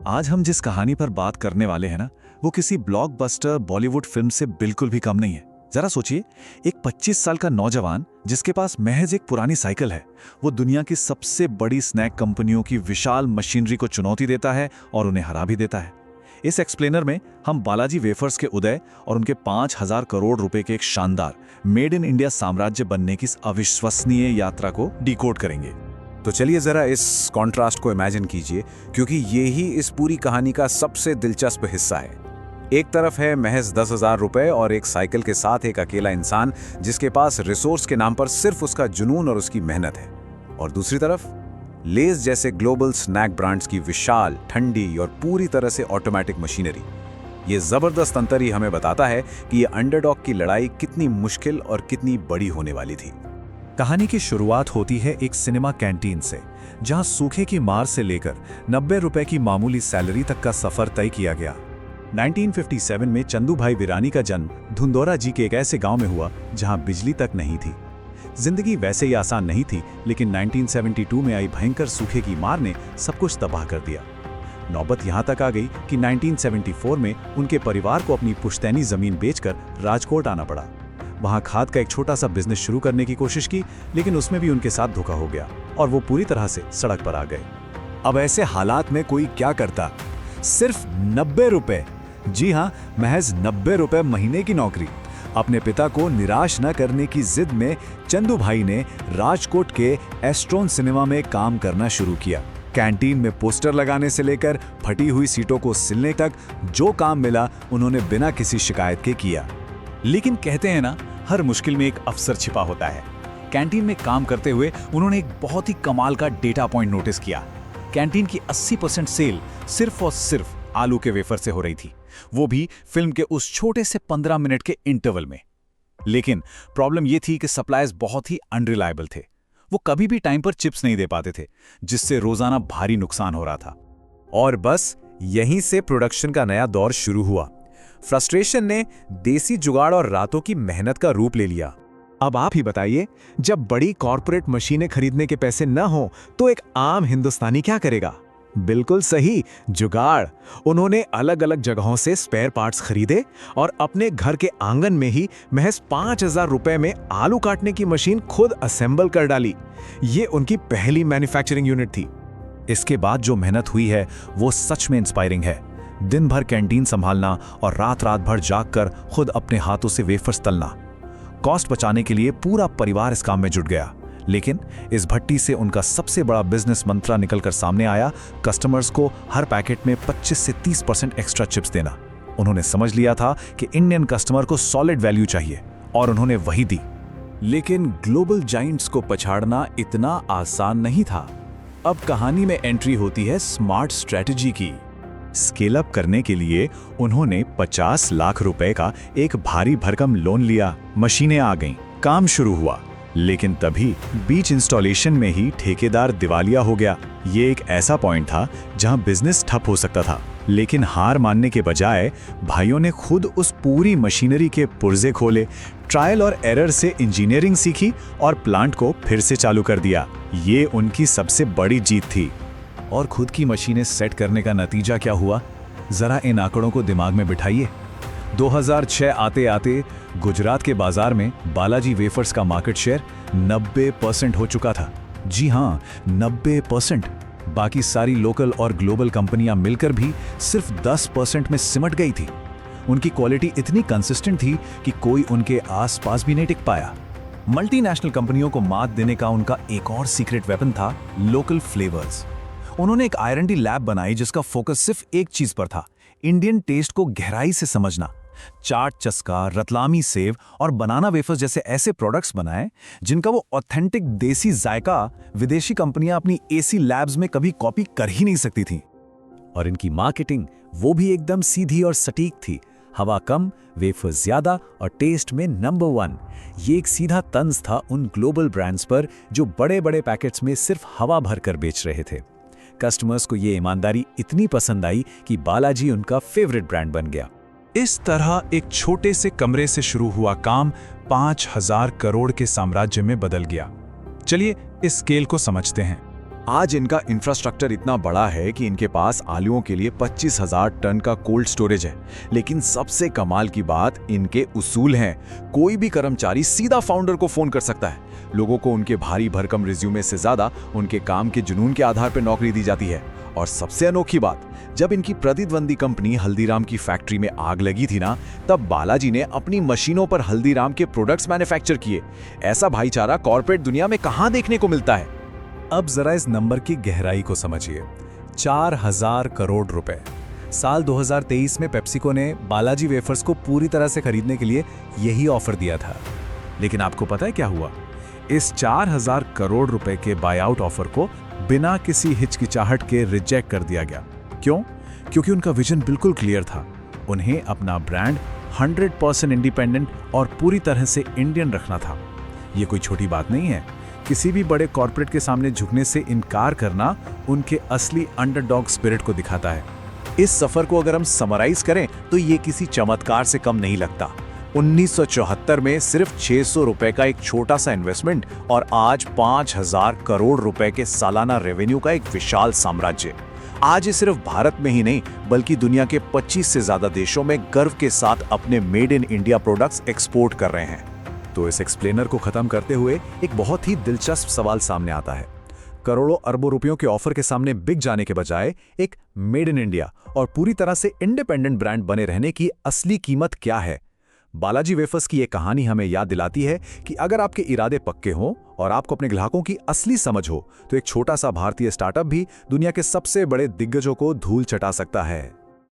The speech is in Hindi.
आज हम जिस कहानी पर बात करने वाले हैं ना, वो किसी ब्लॉकबस्टर बॉलीवुड फिल्म से बिल्कुल भी कम नहीं है। जरा सोचिए, एक 25 साल का नौजवान जिसके पास महज एक पुरानी साइकिल है, वो दुनिया की सबसे बड़ी स्नैक कंपनियों की विशाल मशीनरी को चुनौती देता है और उन्हें हरा भी देता है। इस एक्सप्लेनर में हम बालाजी वेफर्स के उदय और उनके 5,000 करोड़ रुपए के एक शानदार मेड इन इंडिया साम्राज्य बनने की इस अविश्वसनीय यात्रा को डिकोड करेंगे। तो चलिए ज़रा इस कॉन्ट्रास्ट को इमेजिन कीजिए, क्योंकि ये ही इस पूरी कहानी का सबसे दिलचस्प हिस्सा है। एक तरफ है महज 10,000 रुपए और एक साइकिल के साथ एक अकेला इंसान जिसके पास रिसोर्स के नाम पर सिर्फ उसका जुनून और उसकी मेहनत है। और दूसरी तरफ लेज जैसे ग्लोबल स्नैक ब्रांड्स की विशाल, ठंडी और पूरी तरह से ऑटोमेटिक मशीनरी। ये ज़बरदस्त अंतर ही हमें बताता है कि ये अंडरडॉग की लड़ाई कितनी मुश्किल और कितनी बड़ी होने वाली थी। कहानी की शुरुआत होती है एक सिनेमा कैंटीन से, जहां सूखे की मार से लेकर 90 रुपए की मामूली सैलरी तक का सफर तय किया गया। 1957 में चंदू भाई वीरानी का जन्म धुंधौरा जी के एक ऐसे गांव में हुआ जहां बिजली तक नहीं थी। जिंदगी वैसे ही आसान नहीं थी, लेकिन 1972 में आई भयंकर सूखे की मार ने सब कुछ तबाह कर दिया। नौबत यहां तक आ गई कि 1974 में उनके परिवार को अपनी पुश्तैनी जमीन बेचकर राजकोट आना पड़ा। वहां खाद का एक छोटा सा बिजनेस शुरू करने की कोशिश की, लेकिन उसमें भी उनके साथ धोखा हो गया और वो पूरी तरह से सड़क पर आ गए। अब ऐसे हालात में कोई क्या करता? सिर्फ 90 रुपए, जी हाँ, महज 90 रुपए महीने की नौकरी। अपने पिता को निराश न करने की जिद में चंदू भाई ने राजकोट के एस्ट्रोन सिनेमा में काम करना शुरू किया। कैंटीन में पोस्टर लगाने से लेकर फटी हुई सीटों को सिलने तक जो काम मिला उन्होंने बिना किसी शिकायत के किया। लेकिन कहते हैं ना, हर मुश्किल में एक अवसर छिपा होता है। कैंटीन में काम करते हुए उन्होंने एक बहुत ही कमाल का डेटा पॉइंट नोटिस किया। कैंटीन की 80% सेल सिर्फ और सिर्फ आलू के वेफर से हो रही थी, वो भी फिल्म के उस छोटे से 15 मिनट के इंटरवल में। लेकिन प्रॉब्लम यह थी कि सप्लायर्स बहुत ही अनरिलायबल थे। वो कभी भी टाइम पर चिप्स नहीं दे पाते थे, जिससे रोजाना भारी नुकसान हो रहा था। और बस यहीं से प्रोडक्शन का नया दौर शुरू हुआ। फ्रस्ट्रेशन ने देसी जुगाड़ और रातों की मेहनत का रूप ले लिया। अब आप ही बताइए, जब बड़ी कॉर्पोरेट मशीनें खरीदने के पैसे न हो तो एक आम हिंदुस्तानी क्या करेगा? बिल्कुल सही, जुगाड़। उन्होंने अलग अलग जगहों से स्पेयर पार्ट्स खरीदे और अपने घर के आंगन में ही महज 5,000 रुपए में आलू काटने की मशीन खुद असेंबल कर डाली। ये उनकी पहली मैन्युफैक्चरिंग यूनिट थी। इसके बाद जो मेहनत हुई है वो सच में इंस्पायरिंग है। दिन भर कैंटीन संभालना और रात रात भर जागकर खुद अपने हाथों से वेफर्स तलना। कॉस्ट बचाने के लिए पूरा परिवार इस काम में जुट गया। लेकिन इस भट्टी से उनका सबसे बड़ा बिजनेस मंत्र निकलकर सामने आया, कस्टमर्स को हर पैकेट में 25 से 30% एक्स्ट्रा चिप्स देना। उन्होंने समझ लिया था कि इंडियन कस्टमर को सॉलिड वैल्यू चाहिए और उन्होंने वही दी। लेकिन ग्लोबल जाइंट्स को पछाड़ना इतना आसान नहीं था। अब कहानी में एंट्री होती है स्मार्ट स्ट्रेटजी की। स्केल अप करने के लिए उन्होंने 50 लाख रुपए का एक भारी भरकम लोन लिया। मशीनें आ गईं, काम शुरू हुआ, लेकिन तभी बीच इंस्टॉलेशन में ही ठेकेदार दिवालिया हो गया। ये एक ऐसा पॉइंट था जहां बिजनेस ठप हो सकता था। लेकिन हार मानने के बजाय भाइयों ने खुद उस पूरी मशीनरी के पुर्जे खोले, ट्रायल और एरर से इंजीनियरिंग सीखी और प्लांट को फिर से चालू कर दिया। ये उनकी सबसे बड़ी जीत थी। और खुद की मशीनें सेट करने का नतीजा क्या हुआ, जरा इन आंकड़ों को दिमाग में बिठाइए। 2006 आते आते गुजरात के बाजार में बालाजी वेफर्स का मार्केट शेयर 90% हो चुका था। जी हाँ, 90%। बाकी सारी लोकल और ग्लोबल कंपनियां मिलकर भी सिर्फ 10% में सिमट गई थी। उनकी क्वालिटी इतनी कंसिस्टेंट थी कि कोई उनके आसपास भी नहीं टिक पाया। मल्टीनेशनल कंपनियों को मात देने का उनका एक और सीक्रेट वेपन था, लोकल फ्लेवर्स। उन्होंने एक R&D लैब बनाई जिसका फोकस सिर्फ एक चीज पर था, इंडियन टेस्ट को गहराई से समझना। चाट चस्का, रतलामी सेव और बनाना वेफर्स जैसे ऐसे प्रोडक्ट्स बनाए जिनका वो ऑथेंटिक देसी जायका विदेशी कंपनियां अपनी एसी लैब्स में कभी कॉपी कर ही नहीं सकती थीं। और इनकी मार्केटिंग वो भी एकदम सीधी और सटीक थी। हवा कम, वेफर्स ज्यादा और टेस्ट में नंबर 1। ये एक सीधा तंज था उन ग्लोबल ब्रांड्स पर जो बड़े बड़े पैकेट्स में सिर्फ हवा भरकर बेच रहे थे। कस्टमर्स को ये ईमानदारी इतनी पसंद आई कि बालाजी उनका फेवरेट ब्रांड बन गया। इस तरह एक छोटे से कमरे से शुरू हुआ काम 5,000 करोड़ के साम्राज्य में बदल गया। चलिए इस स्केल को समझते हैं। आज इनका इंफ्रास्ट्रक्चर इतना बड़ा है कि इनके पास आलूओं के लिए 25,000 टन का कोल्ड स्टोरेज है। लेकिन सबसे कमाल की बात इनके उसूल हैं। कोई भी कर्मचारी सीधा फाउंडर को फोन कर सकता है। लोगों को उनके भारी भरकम रिज्यूमे से ज्यादा उनके काम के जुनून के आधार पर नौकरी दी जाती है। और सबसे अनोखी बात, जब इनकी प्रतिद्वंदी कंपनी हल्दीराम की फैक्ट्री में आग लगी थी ना, तब बालाजी ने अपनी मशीनों पर हल्दीराम के प्रोडक्ट्स मैन्युफैक्चर किए। ऐसा भाईचारा कॉर्पोरेट दुनिया में कहां देखने को मिलता है? अब जरा इस नंबर की गहराई को समझिए। 4,000 करोड़ रुपए। साल 2023 में पेप्सिको ने बालाजी वेफर्स को पूरी तरह से खरीदने के लिए यही ऑफर दिया था। लेकिन आपको पता है क्या हुआ? इस 4,000 करोड़ रुपए के बायआउट ऑफर को बिना किसी हिचकिचाहट के रिजेक्ट कर दिया गया। क्यों? क्योंकि उनका विजन बिल्कुल क्लियर था। उन्हें अपना ब्रांड 100% इंडिपेंडेंट और पूरी तरह से इंडियन रखना था। ये कोई छोटी बात नहीं है। किसी भी बड़े कॉर्पोरेट के सामने झुकने से इनकार करना उनके असली अंडरडॉग स्पिरिट को दिखाता है। इस सफर को अगर हम समराइज करें तो ये किसी चमत्कार से कम नहीं लगता। 1974 में सिर्फ 600 रुपए का एक छोटा सा इन्वेस्टमेंट और आज 5,000 करोड़ रुपए के सालाना रेवेन्यू का एक विशाल साम्राज्य। आज ये सिर्फ भारत में ही नहीं बल्कि दुनिया के 25 से ज्यादा देशों में गर्व के साथ अपने made in India products export कर रहे हैं। तो इस एक्सप्लेनर को खत्म करते हुए एक बहुत ही दिलचस्प सवाल सामने आता है। करोड़ों अरबों रुपयों के ऑफर के सामने बिक जाने के बजाय एक मेड इन इंडिया और पूरी तरह से इंडिपेंडेंट ब्रांड बने रहने की असली कीमत क्या है? बालाजी वेफर्स की ये कहानी हमें याद दिलाती है कि अगर आपके इरादे पक्के हों और आपको अपने ग्राहकों की असली समझ हो तो एक छोटा सा भारतीय स्टार्टअप भी दुनिया के सबसे बड़े दिग्गजों को धूल चटा सकता है।